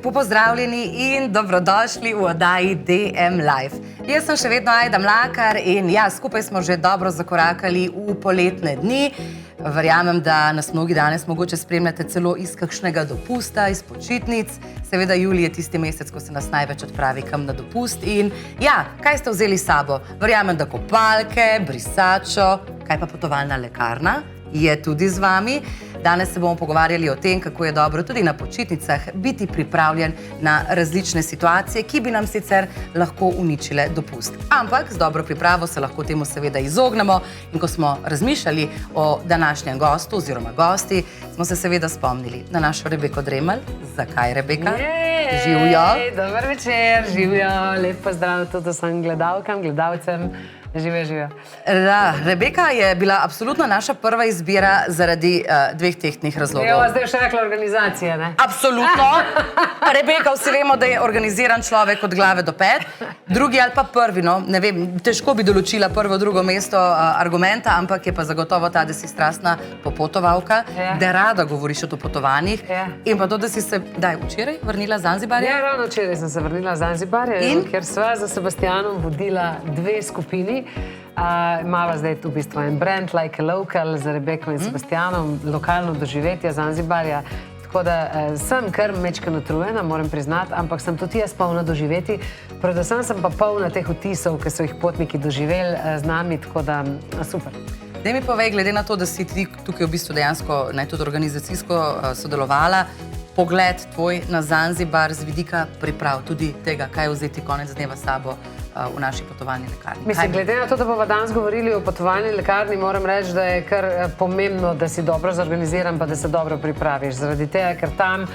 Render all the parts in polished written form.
lepo pozdravljeni in dobrodošli v oddaji DM Live. Jaz sem še vedno Ajda Mlakar in ja, skupaj smo že dobro zakorakali v poletne dni. Verjamem, da nas mnogi danes mogoče spremljate celo iz kakšnega dopusta, iz počitnic. Seveda julij je tisti mesec, ko se nas največ odpravi kam na dopust. In ja, kaj ste vzeli s sabo? Verjamem, da kopalke, brisačo, kaj pa potovalna lekarna je tudi z vami. Danes se bomo pogovarjali o tem, kako je dobro tudi na počitnicah biti pripravljen na različne situacije, ki bi nam sicer lahko uničile dopust. Ampak z dobro pripravo se lahko temu seveda izognemo. In ko smo razmišljali o današnjem gostu oziroma gosti, smo se seveda spomnili na našo Rebeko Dremelj. Zakaj, Rebeka? Živjo. Dober večer, živjo. Lep pozdrav tudi vsem gledalkam, gledalcem. Živijo. Rebeka je bila absolutno naša prva izbira zaradi dveh tehtnih razlogov. Evo, zdaj še rekla organizacija, ne? Absolutno. Rebeka, vsi vemo, da je organiziran človek od glave do pet. Drugi ali pa prvi, no, ne vem, težko bi določila prvo, drugo mesto argumenta, ampak je pa zagotovo ta, da si strastna popotovalka, da rada govoriš o potovanjih. In pa to, da si se, včeraj vrnila z Zanzibarja? Ja, ravno včeraj sem se vrnila z Zanzibarja, ker sva za Sebastianom vodila dve skupini. Imava zdaj tu v bistvu en brand, Like a Local, z Rebeko in Sebastianom, lokalno doživetje Zanzibarja. Tako da sem kar mečkano utrujena, moram priznati, ampak sem tudi jaz polna doživeti. Predvsem sem pa polna teh vtisov, ki so jih potniki doživeli z nami, tako da super. Daj mi povej, glede na to, da si ti tukaj v bistvu dejansko tudi organizacijsko sodelovala, pogled tvoj na Zanzibar z vidika priprav, tudi tega, kaj vzeti konec dneva s sabo v naši potovalni lekarni. Mislim, glede na to, da bomo danes govorili o potovalni lekarni, moram reči, da je kar pomembno, da si dobro zorganiziran, pa da se dobro pripraviš. Zaradi tega, ker tam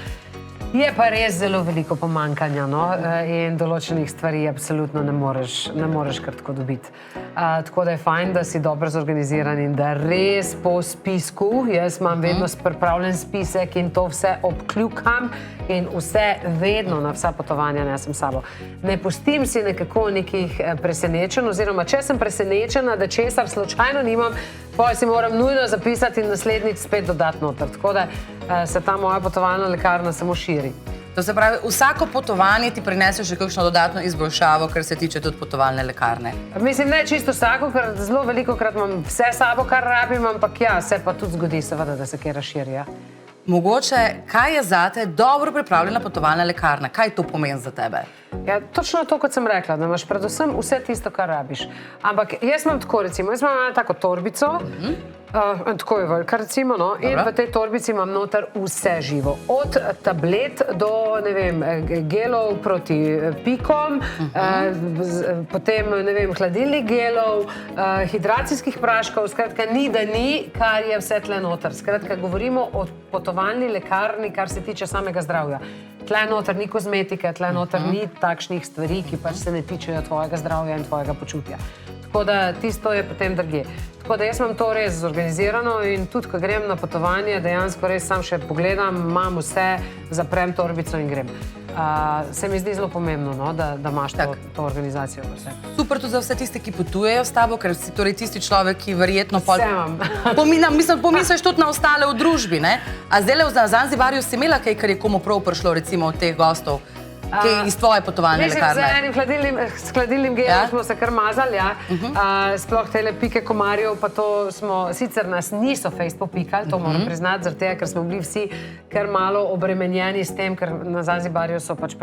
je pa res zelo veliko pomankanja, no? In določenih stvari absolutno ne moreš kar tako dobiti. Tako da je fajn, da si dobro zorganiziran in da res po spisku, jaz imam vedno pripravljen spisek in to vse obkljukam in vse vedno na vsa potovanja nesem sabo. Ne pustim si nekako nekih presenečenj, oziroma če sem presenečena, da česar slučajno nimam, potem si moram nujno zapisati in naslednjič spet dodati noter. Tako da se ta moja potovalna lekarna samo širi. To se pravi, vsako potovanje ti prinese še kakšno dodatno izboljšavo, kar se tiče tudi potovalne lekarne? Mislim, ne čisto vsako, ker zelo velikokrat imam vse sabo, kar rabim, ampak ja, se pa tudi zgodi seveda, da se kaj razširi. Mogoče, kaj je zate dobro pripravljena potovalna lekarna? Kaj to pomeni za tebe? Ja, točno to, kot sem rekla, da imaš predvsem vse tisto, kar rabiš. Ampak jaz imam tako, recimo, jaz imam tako torbico, tako je velika, recimo, no, in v tej torbici imam noter vse živo. Od tablet do, ne vem, gelov proti pikom, potem, ne vem, hladilnih gelov, hidracijskih praškov, skratka, ni da ni, kar je vse tle noter. Skratka, govorimo o potovalni lekarni, kar se tiče samega zdravja. Tle noter ni kozmetike, tle noter ni takšnih stvari, ki pač se ne tičejo tvojega zdravja in tvojega počutja. Tako da tisto je potem drugje. Tako da jaz imam to res zorganizirano in tudi, ko grem na potovanje, dejansko res sam še pogledam, imam vse, zaprem torbico in grem. Se mi zdi zelo pomembno, no, da imaš to organizacijo. Super tudi za vse tiste, ki potujejo s tabo, ker si torej tisti človek, ki verjetno Vse imam. Pomisliš tudi na ostale v družbi, ne? A zdaj v Zanzibarju si imela kaj, kar je komu prav prišlo, recimo od teh gostov? Iz tvoje potovalne lekarne. Mislim, z hladilnim gelom smo se kar mazali, sploh tele pike komarjev, pa to smo, sicer nas niso fejst popikali, to moram priznati, zaradi tega, ker smo bili vsi kar malo obremenjeni s tem, ker na Zanzibarju so pač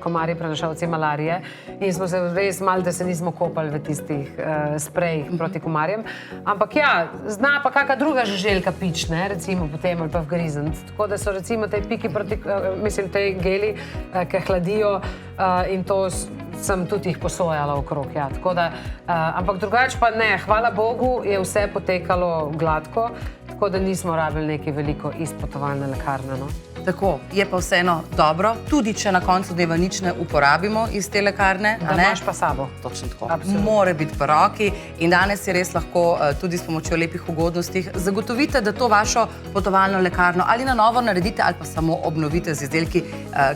komarji prenašalci malarije in smo se res malo, da se nismo kopali v tistih sprejih proti komarjem. Ampak ja, zna pa kakšna druga žuželjka pič, ne, recimo potem ali pa v grizen. Tako da so recimo te piki proti, mislim, te geli, ki hladijo in to sem tudi jih posojala okrog, ja. Tako da, ampak drugače pa ne, hvala Bogu, je vse potekalo gladko, tako da nismo rabili nekaj veliko iz potovalne lekarne, no. Tako, je pa vseeno dobro, tudi če na koncu dneva nič ne uporabimo iz te lekarne. Da imaš pa sabo. Točno tako. More biti v roki in danes si res lahko tudi s pomočjo lepih ugodnostih zagotovite, da to vašo potovalno lekarno ali na novo naredite ali pa samo obnovite z izdelki,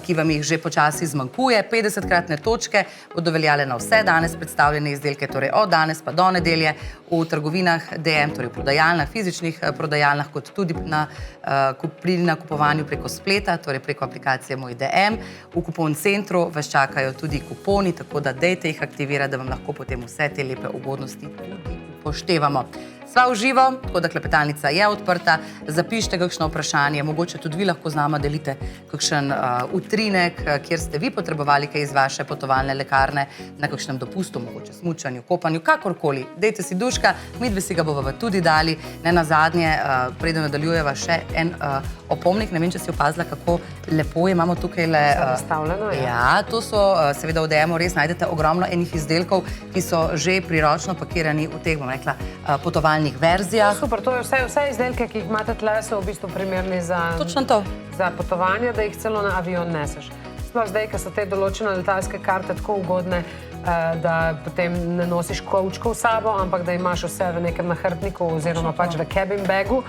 ki vam jih že počasi zmanjkuje. 50-kratne točke bodo veljale na vse danes predstavljene izdelke, torej od danes pa do nedelje v trgovinah DM, torej v prodajalnah, fizičnih prodajalnah, kot tudi pri nakupovanju preko spleta, torej preko aplikacije Moj DM. V kupon centru vas čakajo tudi kuponi, tako da dejte jih aktivirati, da vam lahko potem vse te lepe ugodnosti tudi upoštevamo. Sva v živo, tako da klepetalnica je odprta, zapišite kakšno vprašanje, mogoče tudi vi lahko z nama delite kakšen utrinek, kjer ste vi potrebovali kaj iz vaše potovalne lekarne, na kakšnem dopustu, mogoče smučanju, kopanju, kakorkoli. Dejte si duška, midve si ga bova tudi dali. Ne nazadnje, preden nadaljujeva še en opomnik, ne vem, če si opazila, kako lepo je, imamo tukaj le... Razstavljeno, ja. Ja, to so, seveda v DM-u res najdete ogromno enih izdelkov, ki so že priročno pakirani v teh, bom rekla, potovalnih verzijah. Super, to je vse izdelke, ki jih imate tle, so v bistvu primerni za potovanje, da jih celo na avion neseš. Sploh zdaj, ker so te določene letalske karte tako ugodne, da potem ne nosiš kovčkov s sabo, ampak da imaš vse v nekem nahrbtniku oziroma pač v cabin bagu,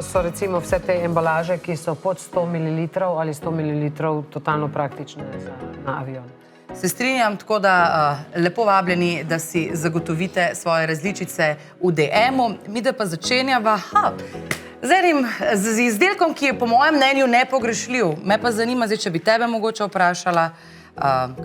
so recimo vse te embalaže, ki so pod 100 ml ali 100 ml totalno praktične na avion. Se strinjam, tako da lepo vabljeni, da si zagotovite svoje različice v DM-u. Mi da pa začenjava z izdelkom, ki je po mojem mnenju nepogrešljiv. Me pa zanima, zdaj, če bi tebe mogoče vprašala,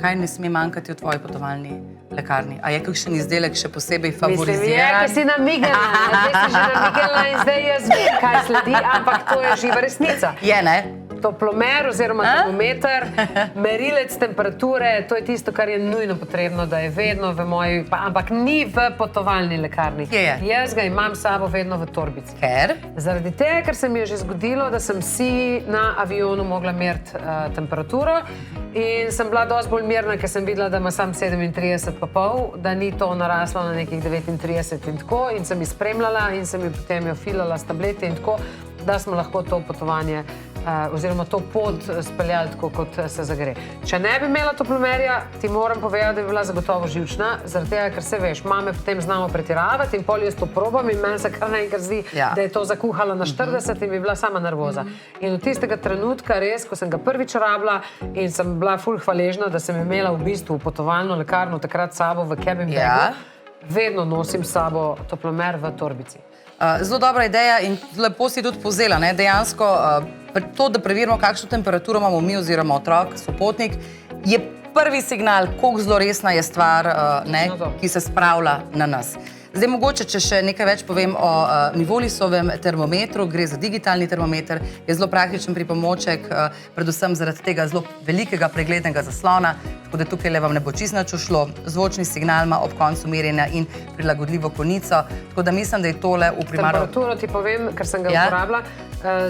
kaj ne sme manjkati v tvoji potovalni lekarni? A je kakšen izdelek še posebej favoriziran? Mislim, je, ki si namigala, zdaj si že namigala in zdaj jaz vem, kaj sledi, ampak to je živa resnica. Je, ne? Toplomer oziroma termometer, merilec temperature, to je tisto, kar je nujno potrebno, da je vedno v moji, ampak ni v potovalni lekarni. Jaz ga imam s sabo vedno v torbici. Ker? Zaradi tega, ker se mi je že zgodilo, da sem si na avionu mogla meriti temperaturo in sem bila dosti bolj mirna, ker sem videla, da ima sam 37,5, da ni to naraslo na nekih 39 in tako, in sem jih spremljala in sem jih potem filala s tableti in tako, da smo lahko to potovanje oziroma to pot speljali tako, kot se zagre. Če ne bi imela toplomerja, ti moram povedati, da bi bila zagotovo živčna, zaradi tega, ker se veš, mame potem znamo pretiravati in pol jaz to probam in meni se kar naenkrat zdi, da je to zakuhalo na 40 in bi bila sama nervoza. In od tistega trenutka res, ko sem ga prvič rabila in sem bila ful hvaležna, da sem imela v bistvu potovalno lekarno takrat s sabo v cabin bagu, vedno nosim s sabo toplomer v torbici. Zelo dobra ideja in lepo si tudi povzela. Dejansko to, da preverimo, kakšno temperaturo imamo mi oziroma otrok, sopotnik, je prvi signal, koliko zelo resna je stvar, ki se spravlja na nas. Zdaj, mogoče, če še nekaj več povem o Mivolisovem termometru, gre za digitalni termometer, je zelo praktičen pripomoček, predvsem zaradi tega zelo velikega preglednega zaslona, tako da tukaj le vam ne bo čisto nič ušlo. Zvočni signal ima ob koncu merjenja in prilagodljivo konico, tako da mislim, da je tole v primaru... Temperaturo ti povem, ker sem ga uporabila,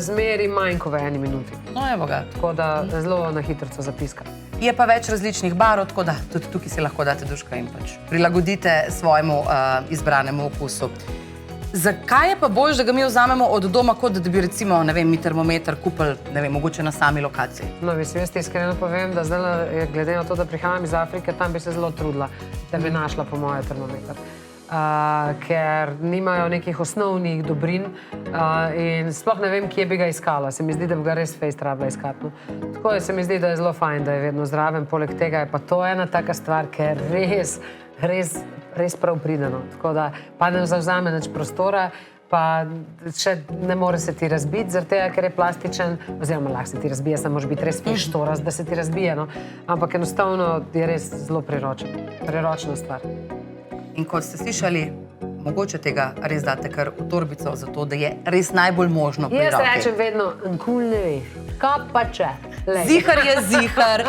zmeri manj kot v 1 minuti. No, evo ga. Tako da zelo na hitrico zapiska. Je pa več različnih barv, tako da tudi tukaj si lahko date duška in pač prilagodite svojemu izbranemu okusu. Zakaj je pa bolj, da ga mi vzamemo od doma, kot da bi recimo, ne vem, mi termometer kupili, ne vem, mogoče na sami lokaciji? No, mislim, jaz ti iskreno povem, da zdaj, glede na to, da prihajam iz Afrike, tam bi se zelo trudila, da bi našla po moje termometer. Ker nimajo nekih osnovnih dobrin in sploh ne vem, kje bi ga iskala. Se mi zdi, da bi ga res fejst rabila iskati. Tako da se mi zdi, da je zelo fajn, da je vedno zraven. Poleg tega je pa to ena taka stvar, ker res prav prideno. Tako da pa ne zavzame nič prostora, pa še ne more se ti razbiti, zaradi tega, ker je plastičen, oziroma lahko se ti razbije, samo moraš biti res štorast, da se ti razbije, no. Ampak enostavno je res zelo priročna stvar. In kot ste slišali, mogoče tega res date kar v torbico, zato da je res najbolj možno pri roki. Jaz rečem vedno, nikul ne veš, kaj pa če. Zihar je zihar,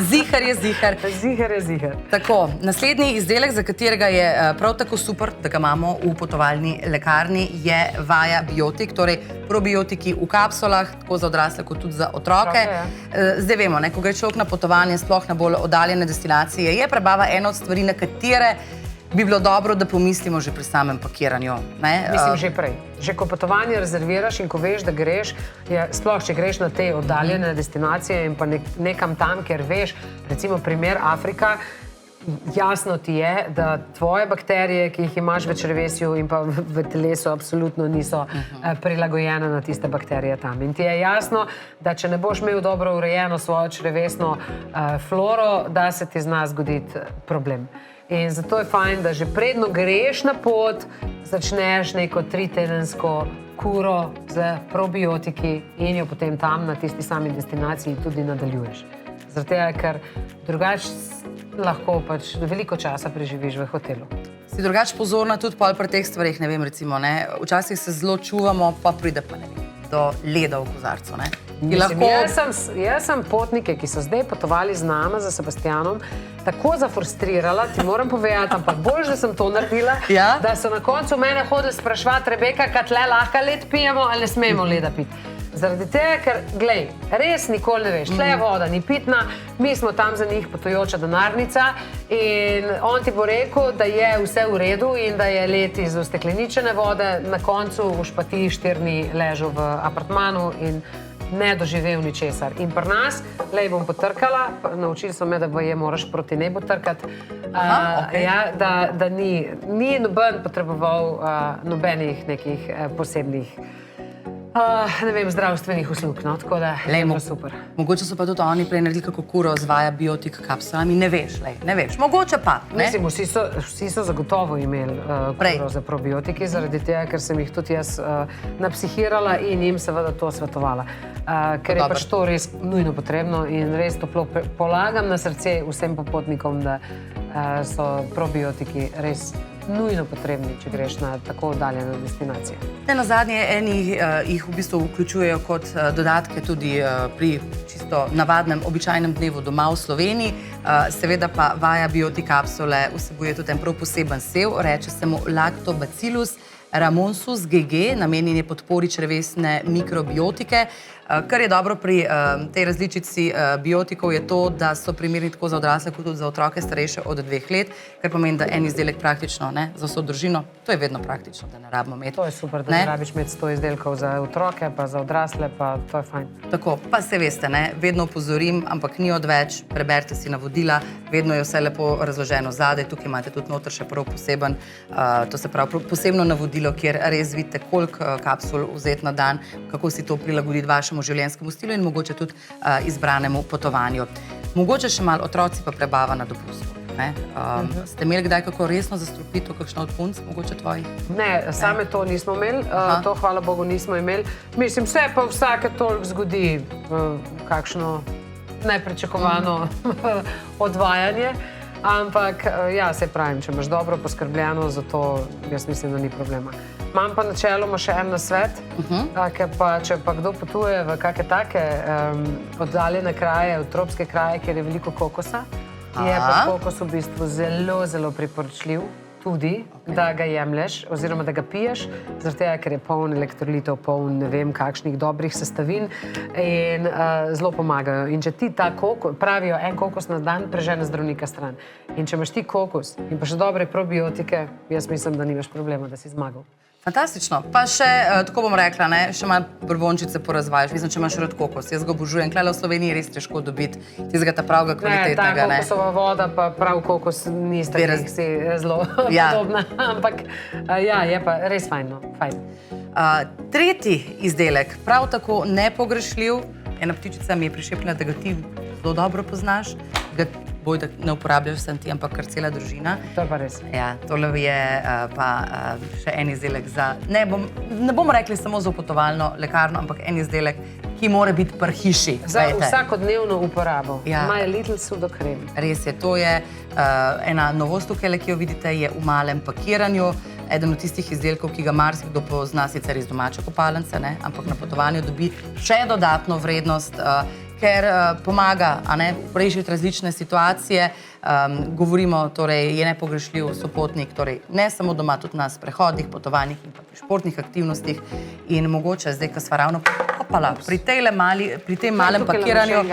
zihar je zihar. Zihar je zihar. Tako, naslednji izdelek, za katerega je prav tako super, da ga imamo v potovalni lekarni, je Vaja Biotik, torej probiotiki v kapsulah, tako za odrasle kot tudi za otroke. Zdaj vemo, ko gre človek na potovanje, sploh na bolj oddaljene destinacije, je prebava ena od stvari, na katere bi bilo dobro, da pomislimo že pri samem pakiranju. Mislim, že prej. Že ko potovanje rezerviraš in ko veš, da greš, sploh če greš na te oddaljene destinacije in pa nekam tam, kjer veš, recimo primer Afrika, jasno ti je, da tvoje bakterije, ki jih imaš v črevesju in pa v telesu, absolutno niso prilagojene na tiste bakterije tam. In ti je jasno, da če ne boš imel dobro urejeno svojo črevesno floro, da se ti zna zgoditi problem. In zato je fajn, da že predno greš na pot, začneš neko 3-tedensko kuro z probiotiki in jo potem tam na tisti sami destinaciji tudi nadaljuješ. Zaradi tega, ker drugače lahko pač veliko časa preživiš v hotelu. Si drugače pozorna tudi pol pri teh stvarih, ne vem, recimo, ne, včasih se zelo čuvamo, pa pride pa, ne vem, do leda v kozarcu, ne. Mislim, jaz sem potnike, ki so zdaj potovali z nama, za Sebastianom, tako zafrustrirala, ti moram povedati, ampak bolj, da sem to naredila, Ja? da so na koncu mene hodili spraševati, Rebeka, kad tle lahko led pijemo ali ne smemo leda piti. Zaradi tega, ker, glej, res nikoli ne veš, tle je voda, ni pitna, mi smo tam za njih potujoča denarnica in on ti bo rekel, da je vse v redu in da je led iz ustekleničene vode, na koncu boš pa ti 4 dni ležal v apartmanu in ne doživel ničesar. In pri nas, lej bom potrkala, naučili so me, da moraš proti nebu trkati, ja, da ni noben potreboval nobenih nekih posebnih ne vem, zdravstvenih uslug, no, tako da je bilo super. Mogoče so pa tudi oni prej naredili kako kuro z Vaja Biotik kapsulami, ne veš, ne veš, mogoče pa, ne? Mislim, vsi so zagotovo imeli kuro za probiotiki, zaradi tega, ker sem jih tudi jaz napsihirala in jim seveda to svetovala. Ker je pač to res nujno potrebno in res toplo polagam na srce vsem popotnikom, da so probiotiki res nujno potrebni, če greš na tako oddaljene destinacije. Na zadnje eni jih v bistvu vključujejo kot dodatke tudi pri čisto navadnem, običajnem dnevu doma v Sloveniji. Seveda pa Vaja Biotik kapsule vsebuje tudi en prav poseben sev, reče se mu Lactobacillus ramonsus GG, namenjen je podpori črevesne mikrobiotike. Kar je dobro pri tej različici biotikov je to, da so primerni tako za odrasle kot tudi za otroke starejše od 2 let, kar pomeni, da en izdelek praktično za vso družino, to je vedno praktično, da ne rabimo imeti. To je super, da ne rabiš imeti 100 izdelkov za otroke, pa za odrasle, pa to je fajn. Tako, pa se veste, vedno opozorim, ampak ni odveč, preberite si navodila, vedno je vse lepo razloženo zadaj, tukaj imate tudi noter še prav poseben, to se pravi posebno navodilo, kjer res vidite, koliko kapsul vzeti na dan, kako si to prilagoditi vašemu življenjskemu stilu in mogoče tudi izbranemu potovanju. Mogoče še malo otroci pa prebava na dopustu. Ste imeli kdaj kako resno zastrupitev, kakšna od punc, mogoče tvojih? Ne, same to nismo imeli, to hvala Bogu nismo imeli. Mislim, se pa vsake toliko zgodi kakšno nepričakovano odvajanje, ampak ja, se pravim, če imaš dobro poskrbljeno, zato jaz mislim, da ni problema. Imam pa načeloma še en nasvet, ker pa, če pa kdo potuje v kakšne take oddaljene kraje, v tropske kraje, kjer je veliko kokosa, je pa kokos v bistvu zelo, zelo priporočljiv tudi, da ga jemlješ oziroma da ga piješ, zaradi tega, ker je poln elektrolitov, poln ne vem kakšnih dobrih sestavin in zelo pomagajo. In če ti ta kokos, pravijo en kokos na dan, prežene zdravnika stran. In če imaš ti kokos in pa še dobre probiotike, jaz mislim, da nimaš problema, da si zmagal. Fantastično. Pa še, tako bom rekla, še malo brbončice porazvajaš. Mislim, če imaš rad kokos. Jaz ga obožujem. Klele v Sloveniji je res težko dobiti tistega ta pravega kvalitetnega. Ne, ta kokosova voda pa prav kokos nista si zelo podobna. Ampak ja, je pa res fajn. Tretji izdelek, prav tako nepogrešljiv, ena ptičica mi je prišepnila, da ga ti zelo dobro poznaš. Boj, da ne uporabljaš sem ti, ampak kar cela družina. To je pa res. Ja, tole je pa še en izdelek za, ne bomo rekli samo za potovalno lekarno, ampak en izdelek, ki mora biti pri hiši. Za vsakodnevno uporabo. My Little Sudocrem. Res je, to je ena novost tukaj, ki jo vidite, je v malem pakiranju. Eden od tistih izdelkov, ki ga marsikdo pozna, sicer iz domače kopalnice, ampak na potovanju dobi še dodatno vrednost, ker pomaga rešiti različne situacije. Govorimo, torej je nepogrešljiv sopotnik, torej ne samo doma, tudi na sprehodih, potovanjih in pa pri športnih aktivnostih. In mogoče zdaj, ko sva ravno pri tem malem pakiranju,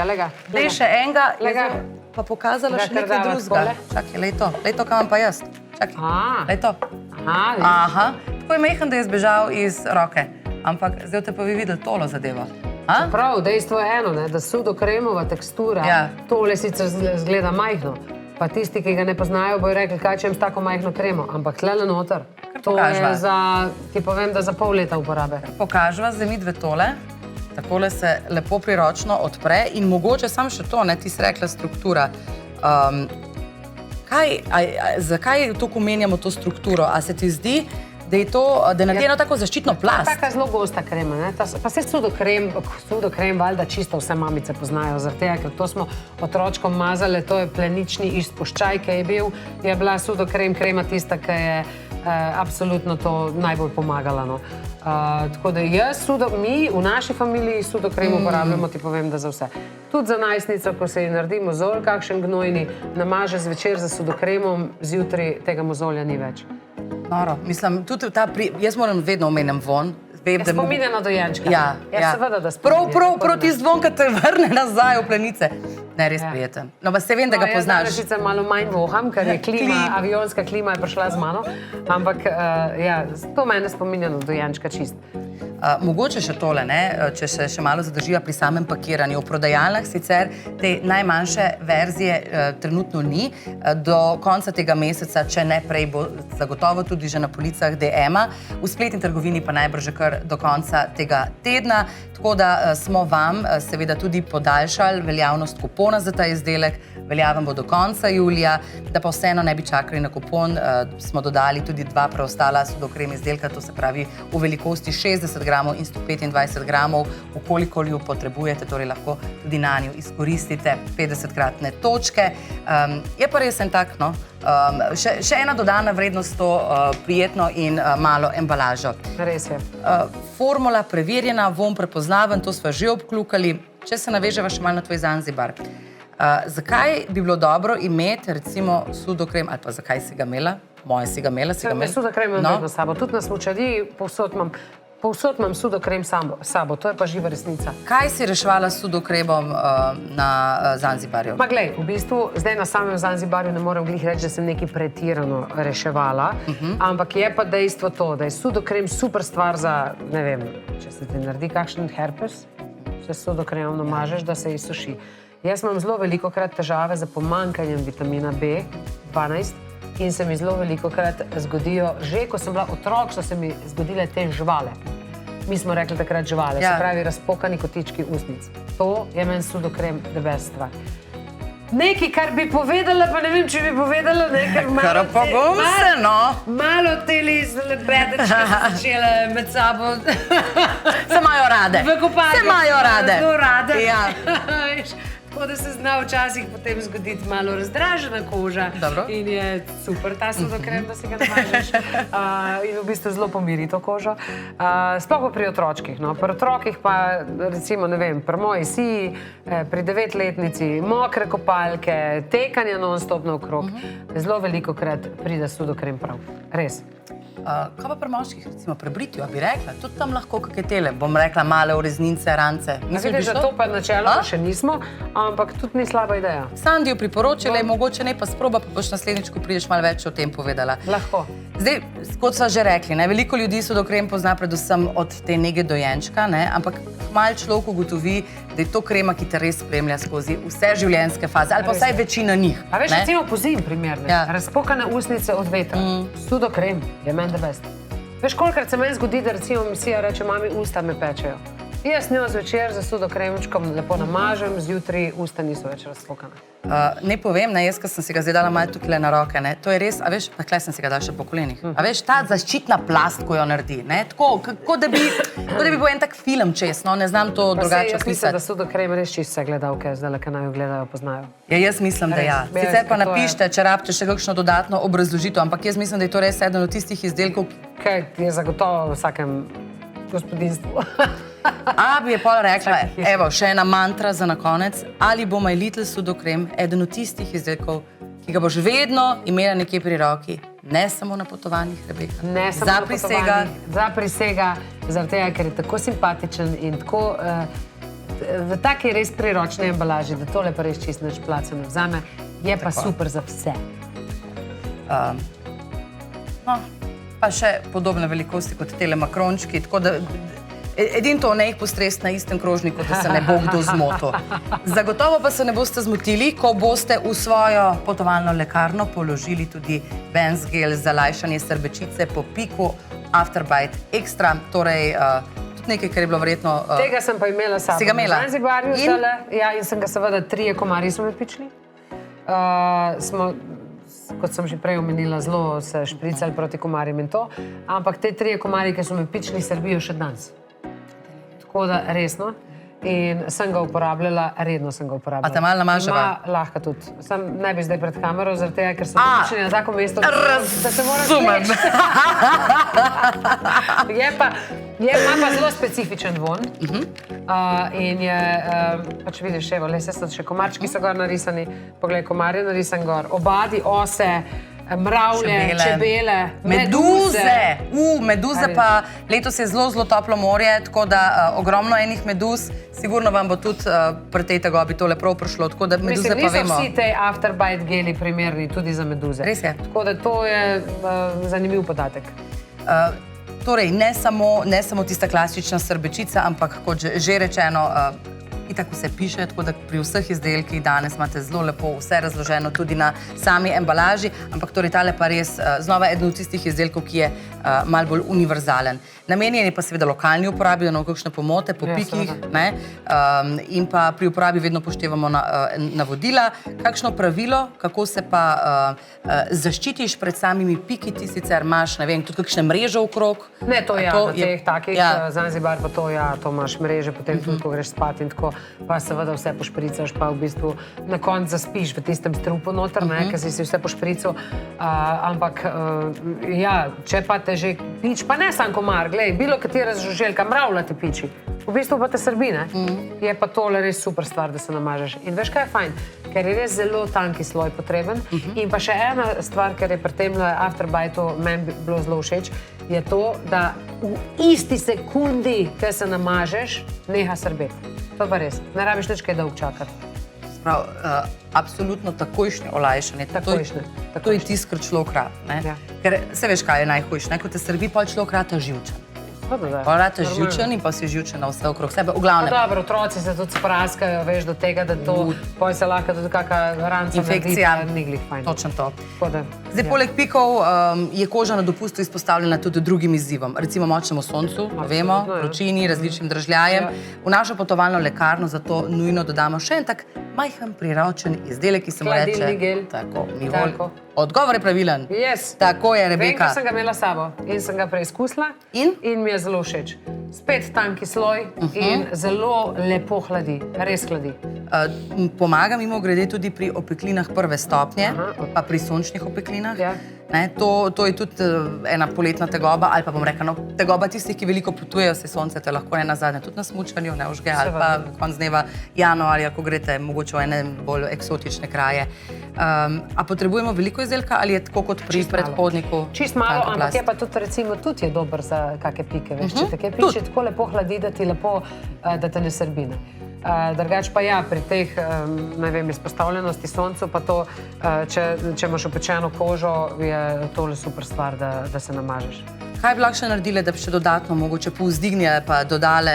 daj še enega, pa pokazala še nekaj drugega. Čakaj, lej to, kaj imam pa jaz. Čakaj, lej to. Aha, tako je mehen, da je zbežal iz roke. Ampak zdaj te pa vi videli tolo zadevo. Prav, dejstvo je eno, da sudokremova tekstura, tole sicer zgleda majhno, pa tisti, ki ga ne poznajo, bojo rekli, kaj če imam s tako majhno kremo, ampak tlele noter, to je za, ti povem, da za pol leta uporabe. Pokažva zdaj midve tole, takole se lepo priročno odpre in mogoče sam še to, ti si rekla struktura. Zakaj toliko omenjamo to strukturo? A se ti zdi, da je narejeno tako zaščitno plast. Taka zelo gosta krema, ne? Pa se sudokrem, valjda čisto vse mamice poznajo, zaradi tega, ker to smo otročkom mazale, to je plenični izpuščaj, ki je bil, je bila sudokrema tista, ki je absolutno to najbolj pomagala, no. Tako da mi v naši familiji sudokrem uporabljamo, ti povem, da za vse. Tudi za najstnico, ko se ji naredi mozolj, kakšen gnojni, namaže zvečer za sudokremom, zjutraj tega mozolja ni več. Noro, mislim, tudi jaz moram vedno omenjam von. Spominja na dojenčka. Ja. Seveda, da spominja. Prav tisti von, ki te vrne nazaj v plenice. Ne, res prijeten. No, pa se vem, da ga poznaš. Jaz sicer malo manj voham, ker je avionska klima je prišla z mano, ampak to mene spominja na dojenčka čist. Mogoče še tole, če se še malo zadrživa pri samem pakiranju. V prodajalnah sicer te najmanjše verzije trenutno ni. Do konca tega meseca, če ne prej, bo zagotovo tudi že na policah DM-a. V spletni trgovini pa najbrž že kar do konca tega tedna. Tako da smo vam seveda tudi podaljšali veljavnost kupona za ta izdelek. Veljaven bo do konca julija. Da pa vseeno ne bi čakali na kupon, smo dodali tudi 2 preostala sudokrem izdelka, to se pravi v velikosti 60 gramov in 125 gramov, ukolikor ju potrebujete, torej lahko tudi nanjo izkoristite 50-kratne točke. Je pa res en tak, no, še ena dodana vrednost to prijetno in malo embalažo. Res je. Formula preverjena, vonj prepoznaven, to sva že obkljukali. Če se naveževa še malo na tvoj Zanzibar. Zakaj bi bilo dobro imeti recimo sudokrem, ali pa zakaj si ga imela? Moje si ga imela, Sudokrem imam vedno s sabo. Tudi na smučariji povsod imam sudokrem s sabo. To je pa živa resnica. Kaj si reševala s sudokremom na Zanzibarju? Ma glej, v bistvu zdaj na samem Zanzibarju ne morem glih reči, da sem nekaj pretirano reševala, ampak je pa dejstvo to, da je sudokrem super stvar za, ne vem, če se ti naredi kakšen herpes, se sudokremom namažeš, da se izsuši. Jaz imam zelo velikokrat težave z pomanjkanjem vitamina B12 in se mi zelo velikokrat zgodijo, že ko sem bila otrok, so se mi zgodile te žvale. Mi smo rekli takrat žvale, se pravi razpokani kotički usnic. To je meni sudokrem the best stvar. Nekaj, kar bi povedala, pa ne vem, če bi povedala, ker malo teli zlepetečke so začele med sabo. Se imajo rade. V kopalkah. Se imajo rade. Zelo rade. Ja. Tako da se zna včasih potem zgoditi malo razdražena koža. Dobro. In je super ta sudokrem, da si ga namažeš. In v bistvu zelo pomiri to kožo. Sploh pa pri otročkih. No. Pri otrokih pa, recimo, ne vem, pri moji siji, pri 9-letnici, mokre kopalke, tekanje non-stop naokrog. Zelo velikokrat pride sudokrem prav. Res. Kaj pa pri moških, recimo pri britju, bi rekla? Tudi tam lahko kakšne tele, bom rekla, male ureznice, rance. Vidiš, da to pa načeloma še nismo, ampak tudi ni slaba ideja. Sandi jo priporočila, mogoče ne pa sproba, pa boš naslednjič, ko prideš malo več o tem povedala. Lahko. Zdaj, kot sva že rekli, veliko ljudi sudokrem pozna predvsem od te nege dojenčka, ampak malo človek ugotovi, da je to krema, ki te res spremlja skozi vse življenjske faze, ali pa vsaj večina njih. A veš, recimo po zim primer, razpokane usnice od vetra. Sudokrem je meni the best. Veš, kolikrat se meni zgodi, da recimo misija reče, mami, usta me pečejo. Jaz njo zvečer za sudokremčkom lepo namažem, zjutraj usta niso več razpokane. Ne povem, jaz, ko sem si ga zdaj dala malo tukaj na roke, to je res, a veš, takle sem si ga dala še po kolenih. A veš, ta zaščitna plast, ko jo naredi, tako, kot da bi bil en tak film čez, ne znam to drugače opisati. Jaz mislim, da sudokrem res čisto vse gledalke, zdaj, ki naj jo gledajo, poznajo. Ja, jaz mislim, da ja. Sicer pa napište, če rabite še kakšno dodatno obrazložitev, ampak jaz mislim, da je to res eden od tistih izdelkov, ki je zagotovo v vsakem gospodinstvu. A bi je pol rekla, evo, še ena mantra za na konec, ali bo My Little sudokrem eden od tistih izdelkov, ki ga boš vedno imela nekje pri roki, ne samo na potovanjih, Rebeka. Ne samo na potovanjih, za prisega, zaradi tega, ker je tako simpatičen in tako v taki res priročni embalaži, da tole pa res čisto nič placa ne vzame, je pa super za vse. No, pa še podobne velikosti kot tele makrončki, tako da edin to ne jih postresti na istem krožniku, da se ne bo kdo zmotil. Zagotovo pa se ne boste zmotili, ko boste v svojo potovalno lekarno položili tudi Benz gel za lajšanje srbečice po piku Afterbite Extra, torej tudi nekaj, kar je bilo verjetno... Tega sem pa imela sabo. Si ga imela? Na Zanzibarju zdajle, ja, in sem ga seveda 3 komarji so me pičili. kot sem že prej omenila, zelo se špricali proti komarjem in to, ampak te 3 komarji, ki so me pičili, srbijo še danes. Tako da resno. In sem ga uporabljala, redno sem ga uporabljala. A te malo namaževa? Lahko tudi. Sam ne bi zdaj pred kamero, zaradi tega, ker so pičili na tako mesto, da se moram Razumem. Ima pa zelo specifičen von. In je, pač vidiš, evo, le se so še komarčki so gor narisani, poglej, komar je narisan gor, obadi, ose, mravlje, čebele, meduze. Meduze pa letos je zelo toplo morje, tako da ogromno enih meduz, sigurno vam bo tudi pri tej tegobi tole prav prišlo, tako da meduze pa vemo. Niso vsi tej afterbite geli primerni tudi za meduze. Res je. Tako da to je zanimiv podatek. Torej, ne samo tista klasična srbečica, ampak kot že rečeno, itak vse piše, tako da pri vseh izdelkih danes imate zelo lepo vse razloženo tudi na sami embalaži, ampak torej tale pa res znova eden od tistih izdelkov, ki je malo bolj univerzalen. Namenjen je pa seveda lokalni uporabi, da na kakšne pomote, po pikih, in pa pri uporabi vedno poštevamo navodila. Kakšno pravilo, kako se pa zaščitiš pred samimi piki, ti sicer imaš, ne vem, tudi kakšne mreže okrog? Ne, to ja, v teh takih, Zanzibar pa to ja, to imaš mreže, potem tudi, ko greš spat in tako, pa seveda vse pošpricaš, pa v bistvu na koncu zaspiš v tistem strupu noter, ker si vse pošprical, ampak ja, če pa te že pič, pa ne sam komar, glej, bilo katera žuželjka, mravlja te piči, v bistvu pa te srbi, ne? Je pa tole res super stvar, da se namažeš. In veš, kaj je fajn? Ker je res zelo tanki sloj potreben. In pa še ena stvar, ker je pri tem afterbiteu meni bilo zelo všeč, je to, da v isti sekundi, ko se namažeš, neha srbeti. To pa res. Ne rabiš nič kaj dolgo čakati. Prav, absolutno takojšnje olajšanje. To je tisto, kar človek rad. Ker se veš, kaj je najhujše, ko te srbi, pa človek rata živčen. Pa rata živčen in pa si živčen na vse okrog sebe. V glavnem. Dobro, otroci se tudi spraskajo, veš, do tega, da to poj se lahko tudi kakšna ranca infekcija. Ni glih fajn. Točno to. Zdaj, poleg pikov je koža na dopustu izpostavljena tudi drugim izzivom. Recimo močnemu soncu, vemo, vročini, različnim dražljajem. V našo potovalno lekarno zato nujno dodamo še en tak majhen priročen izdelek, ki se mu reče... Hladilni gel. Tako, Mivol. Odgovor je pravilen. Yes. Tako je, Rebeka. Vem, ker sem ga imela s sabo in sem ga preizkusila in mi je zelo všeč. Spet tanki sloj in zelo lepo hladi, res hladi. Pomaga mimogrede tudi pri opeklinah prve stopnje, pa pri sončnih opeklinah. To je tudi ena poletna tegoba, ali pa bom rekla, tegoba tistih, ki veliko potujejo, se sonce te lahko ne nazadnje tudi na smučanju, ne užge, ali pa konc dneva januarja, ko greste mogoče v ene bolj eksotične kraje. A potrebujemo veliko izdelka ali je tako kot pri predhodniku? Čist malo, ampak je pa tudi recimo tudi je dober za kakšne pike, veš, če te piče tako lepo hladi, da ti lepo, da te ne srbi. Drugač pa ja, pri teh, ne vem, izpostavljenosti soncu, pa to, če imaš opečeno kožo, je tole super stvar, da se namažeš. Kaj bi lahko še naredile, da bi še dodatno mogoče povzdignile pa dodale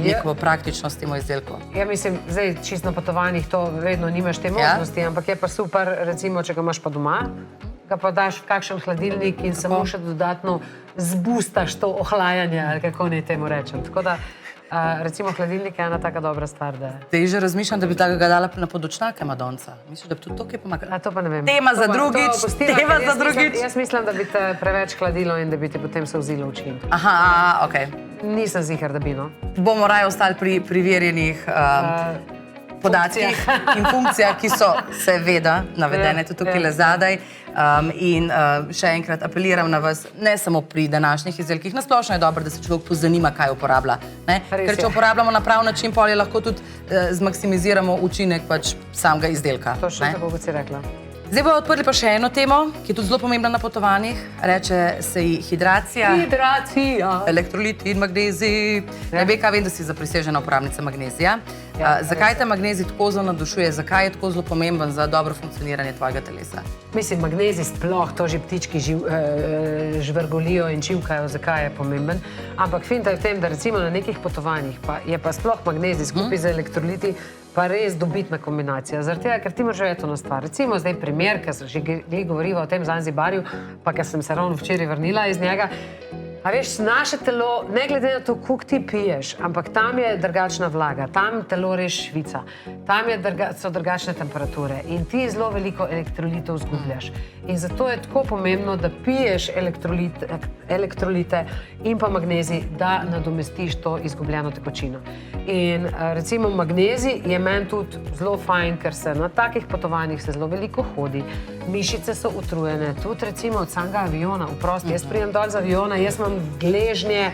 neko praktičnost temu izdelku? Ja, mislim, zdaj čisto na potovanjih to vedno nimaš te možnosti, ampak je pa super, recimo, če ga imaš pa doma, ga pa daš v kakšen hladilnik in samo še dodatno zbustaš to ohlajanje, ali kako naj temu rečem. Tako da, recimo, hladilnik je ena taka dobra stvar, da... Zdaj že razmišljam, da bi ga dala na podočnjake Madonca. Misliš, da bi tudi to kaj pomagalo? To pa ne vem. Tema za drugič. Jaz mislim, da bi te preveč hladilo in da bi ti potem se vzilo oči. Aha, okej. Nisem ziher, da bi, no. Bomo raje ostali pri preverjenih podatkih in funkcijah, ki so seveda navedene tudi tukaj le zadaj. In še enkrat apeliram na vas, ne samo pri današnjih izdelkih, nasplošno je dobro, da se človek pozanima, kaj uporablja. Ker če uporabljamo na prav način, potem lahko tudi zmaksimiziramo učinek samega izdelka. Točno tako, kot si rekla. Zdaj bomo odprli pa še eno temo, ki je tudi zelo pomembna na potovanjih. Reče se ji hidracija. Hidracija. Elektroliti in magnezij. Rebeka, vem, da si zaprisežena uporabnica magnezija. Zakaj te magnezij tako zelo navdušuje? Zakaj je tako zelo pomemben za dobro funkcioniranje tvojega telesa? Mislim, magnezij sploh, to že ptički žvrgolijo in čivkajo, zakaj je pomemben. Ampak finta je v tem, da recimo na nekih potovanjih je pa sploh magnezij skupaj z elektroliti pa res dobitna kombinacija. Zaradi tega, ker ti imaš že eno stvar. Recimo zdaj primer, ker sem že govoriva o tem Zanzibarju, pa ker sem se ravno včeraj vrnila iz njega. A veš, naše telo, ne glede na to, koliko ti piješ, ampak tam je drugačna vlaga, tam telo res švica, tam so drugačne temperature in ti zelo veliko elektrolitov izgubljaš. In zato je tako pomembno, da piješ elektrolite in pa magnezij, da nadomestiš to izgubljeno tekočino. In recimo magnezij je meni tudi zelo fajn, ker se na takih potovanjih se zelo veliko hodi, mišice so utrujene, tudi recimo od samega aviona, vprosti, jaz pridem dol z aviona, jaz imam gležnje,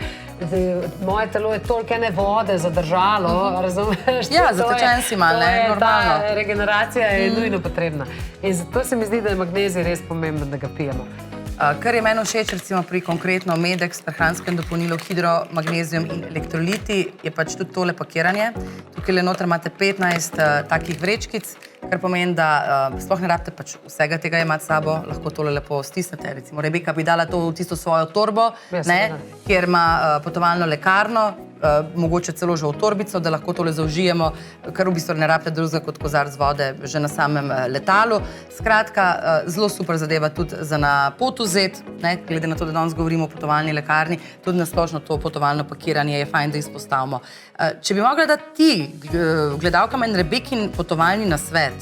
moje telo je toliko ene vode zadržalo, razumeš? Ja, zatečen si malo, ne, normalno. Ta regeneracija je nujno potrebna. In zato se mi zdi, da je magnezij res pomemben, da ga pijemo. Kar je meni všeč, recimo pri konkretno Medex, prehranskem dopolnilu hidro, magnezijum in elektroliti, je pač tudi tole pakiranje. Tukaj le noter imate 15 takih vrečkic, kar pomeni, da sploh ne rabite pač vsega tega imati s sabo, lahko tole lepo stisnete. Recimo Rebeka bi dala to v tisto svojo torbo, kjer ima potovalno lekarno, mogoče celo že v torbico, da lahko tole zaužijemo, kar v bistvu ne rabite drugega kot kozarc vode že na samem letalu. Skratka, zelo super zadeva tudi za na pot vzeti, glede na to, da danes govorimo o potovalni lekarni, tudi nasplošno to potovalno pakiranje je fajn, da izpostavimo. Če bi mogla dati ti, gledalkam in Rebekin potovalni nasvet,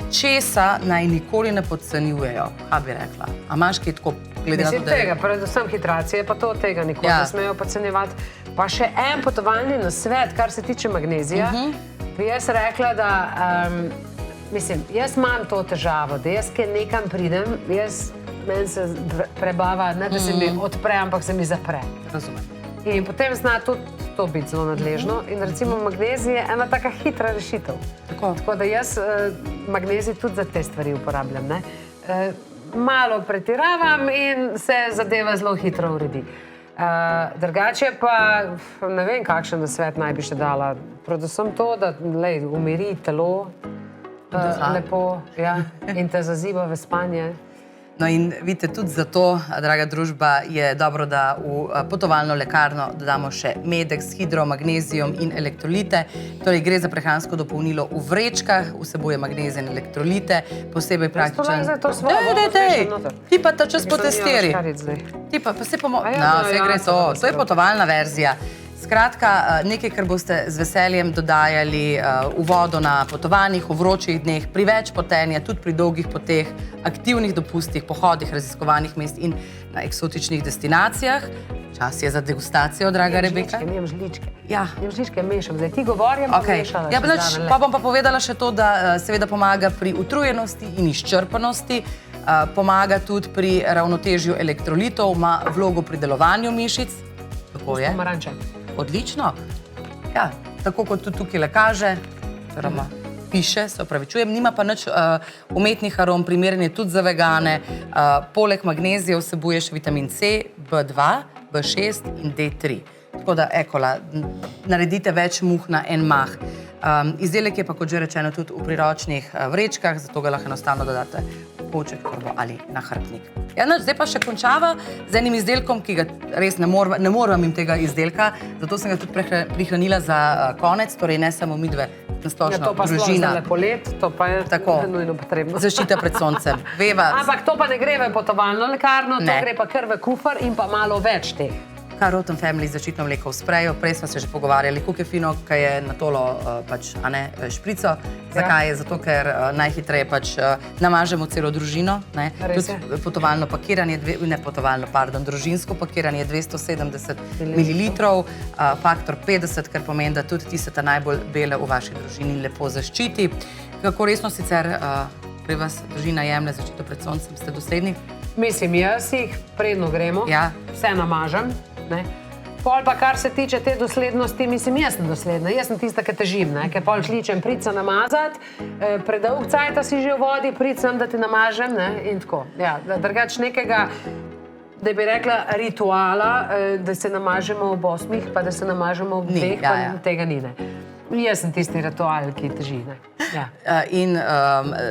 česa naj nikoli ne podcenjujejo, kaj bi rekla? A imaš kaj tako glede na to, da je... Tega, predvsem hidracije, pa to tega nikoli ne smejo podcenjevati. Pa še en potovalni nasvet, kar se tiče magnezija, bi jaz rekla, da, mislim, jaz imam to težavo, da jaz, kaj nekam pridem, meni se prebava, ne da se mi odpre, ampak se mi zapre. Razumem. In potem zna tudi to biti zelo nadležno. In recimo magnezij je ena taka hitra rešitev. Tako da jaz magnezij tudi za te stvari uporabljam. Malo pretiravam in se zadeva zelo hitro uredi. Drugače pa ne vem, kakšen nasvet naj bi še dala. Predvsem to, da umiri telo lepo in te zaziva v spanje. No in vidite, tudi zato, draga družba, je dobro, da v potovalno lekarno dodamo še Medex, hidro, magnezijum in elektrolite. Torej gre za prehransko dopolnilo v vrečkah, vsebuje magnezij in elektrolite, posebej praktičen... Ti pa ta čas potestiri. Ti pa se gre to, to je potovalna verzija. Skratka, nekaj, kar boste z veseljem dodajali v vodo na potovanjih, v vročih dneh, pri več potenja, tudi pri dolgih poteh, aktivnih dopustih, pohodih, raziskovanih mest in na eksotičnih destinacijah. Čas je za degustacijo, draga Rebeka. Nijem žličke. Nijem žličke, mešam. Zdaj ti govorjam, pa mešala. Pa bom pa povedala še to, da seveda pomaga pri utrujenosti in izčrpanosti, pomaga tudi pri ravnotežju elektrolitov, ima vlogo pri delovanju mišic. Tako je. Pomaranče. Odlično. Ja, tako kot tudi tukaj le kaže, oziroma piše, se opravičujem, nima pa nič umetnih arom, primeren je tudi za vegane. Poleg magnezija vsebuje še vitamin C, B2, B6 in D3. Tako da, ekola, naredite več muh na en mah. Izdelek je pa, kot že rečeno, tudi v priročnih vrečkah, zato ga lahko enostavno dodate v kovček, torbo ali na hrbtnik. Zdaj pa še končava z enim izdelkom, ki ga res ne moram im tega izdelka, zato sem ga tudi prihranila za konec, torej ne samo midve, nasplošno družina. To pa sploh za lepolet, to pa je nujno potrebno. Zaščita pred soncem. Ampak to pa ne gre v potovalno lekarno, to gre pa kar v kufr in pa malo več teh. Rotten Family zaščitno mleko v spreju. Prej smo se že pogovarjali, koliko je fino, kaj je na tolo šprico. Zakaj je? Zato, ker najhitreje namažemo celo družino. Potovalno pakiranje, družinsko pakiranje 270 ml, faktor 50, kar pomeni, da tudi tiste ta najbolj bele v vaši družini lepo zaščiti. Kako resno sicer pri vas družina jemlje zaščito pred soncem? Ste dosledni? Mislim, jaz jih predno gremo, vse namažem. Pol pa, kar se tiče te doslednosti, mislim, jaz sem dosledna. Jaz sem tista, ki težim, ker pol kličem, prid se namazati, predolg cajta si že v vodi, prid sem, da ti namažem, in tako. Drugač nekega, da bi rekla, rituala, da se namažemo ob 8, pa da se namažemo ob 2, pa tega ni, Jaz sem tisti ritual, ki teži, In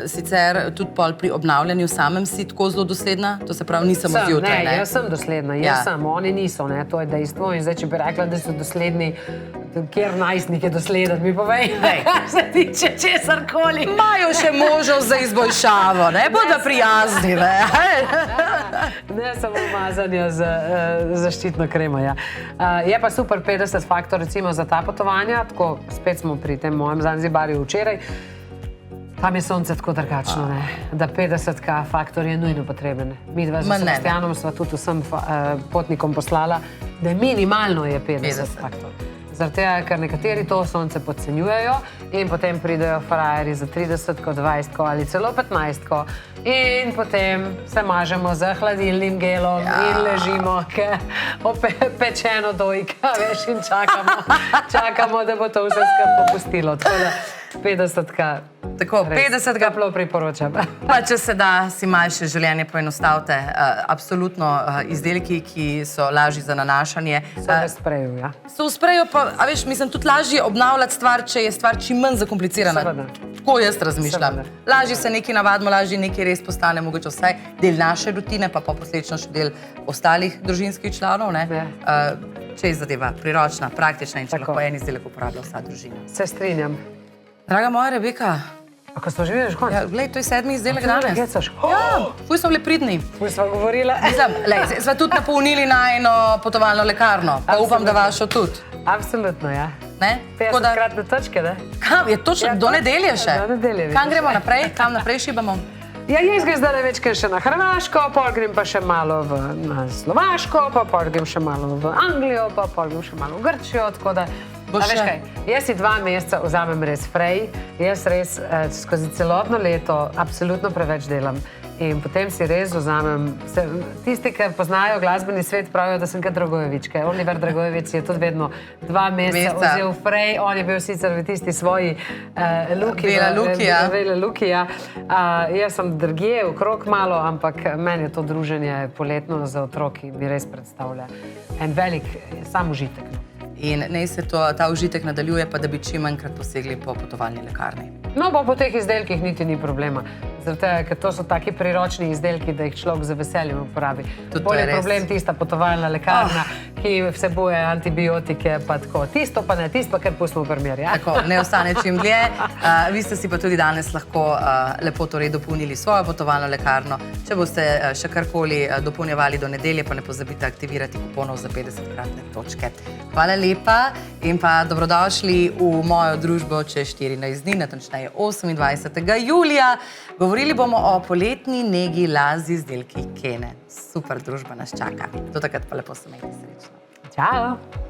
sicer tudi pol pri obnavljanju samem si tako zelo dosledna? To se pravi, nisem zjutraj, Jaz sem dosledna, jaz sem, oni niso, to je dejstvo. In zdaj, če bi rekla, da so dosledni, kjer najstnik je dosleden, mi povej, kar se tiče česarkoli. Imajo še možnost za izboljšavo, bodo prijazni, Ne samo mazanja z zaščitno kremo. Ja. Je pa super 50 faktor recimo za ta potovanja, tako spet smo pri tem mojem Zanzibarju včeraj. Tam je sonce tako drugačno, ne? Da 50 faktor je nujno potreben. Mi dva z Sebastianom sva tudi vsem potnikom poslala, da minimalno je 50 faktor. Zaradi tega, ker nekateri to sonce podcenjujejo in potem pridejo frajeri za 30, 20 ali celo 15 in potem se mažemo z hladilnim gelom in ležimo pečeno dojka, veš, in čakamo, da bo to vse skupaj popustilo. Tako da 50 Tako, 50 toplo priporočam. Pa če se da, si malce življenje poenostavite. Absolutno izdelki, ki so lažji za nanašanje. So v spreju, ja. So v spreju, pa, a veš, mislim, tudi lažje obnavljati stvar, če je stvar čim manj zakomplicirana. Seveda. Tako jaz razmišljam. Seveda. Lažje se nekaj navadimo, lažje nekaj res postane mogoče vsaj del naše rutine, pa posledično še del ostalih družinskih članov, ne? Če je zadeva priročna, praktična in če lahko en izdelek uporablja vsa družina. Se strinjam. Draga moja Rebeka, A ko smo že videli, konc? ja, glej, to je 7. izdelek danes. Gecaš? Ja, fuj smo bili pridni. Fuj sva govorila. Mislim, lej, sva tudi napolnili najino potovalno lekarno, pa upam, da vašo tudi. Absolutno, ja. Ne? Tako da, 50-kratne točke, ne? kam je točno, do nedelje še? Do nedelje, vidiš. Kam gremo naprej? Kam naprej šibamo? Ja, jaz grem zdaj večkrat še na Hrvaško, pol grem pa še malo na Slovaško, pa pol grem še malo v Anglijo, pa pol grem še malo v Grčijo, tako da... A veš kaj, jaz si 2 meseca vzamem res frej, jaz res skozi celotno leto absolutno preveč delam. In potem si res vzamem, tisti, ki poznajo glasbeni svet, pravijo, da sem kot Dragojevičke. Oliver Dragojevič je tudi vedno 2 meseca vzel frej, on je bil sicer v tisti svoji luki. Vele luki, ja. Jaz sem drugje, okrog malo, ampak meni je to druženje poletno za otroki, mi res predstavlja en velik sam užitek. In naj se ta užitek nadaljuje, pa da bi čim manjkrat posegli po potovalni lekarni. No, pa po teh izdelkih niti ni problema. Zato, ker to so taki priročni izdelki, da jih človek z veseljem uporabi. Bolj je problem tista potovalna lekarna, ki vsebuje antibiotike, pa tako. Tisto pa ne, tisto pa kar pustimo v primer, ja? Tako, ne ostane čim dlje. Vi ste si pa tudi danes lahko lepo torej dopolnili svojo potovalno lekarno. Če boste še karkoli dopolnjevali do nedelje, pa ne pozabite aktivirati kuponov za 50-kratne točke. Hvala lepa in pa dobrodošli v mojo družbo čez 14 dni, natančneje 28. julija. Govorili bomo o poletni negi z izdelki Kene. Super družba nas čaka. Do takrat pa lepo se imejte, srečno. Čao!